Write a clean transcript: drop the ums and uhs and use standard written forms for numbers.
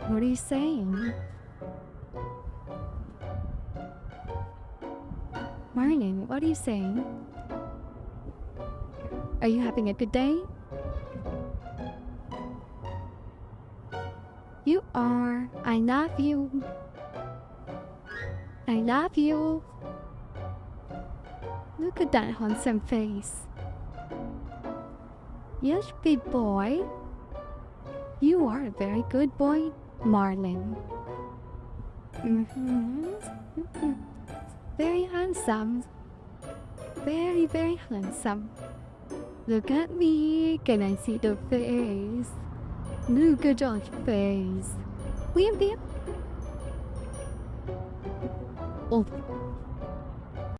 What are you saying? Marlon, what are you saying? Are you having a good day? You are. I love you. I love you. Look at that handsome face. Yes, big boy. You are a very good boy, Marlon. Mm-hmm. Very handsome. Very, very handsome. Look at me. Can I see the face? Look at your face. Beep, beep. Oh,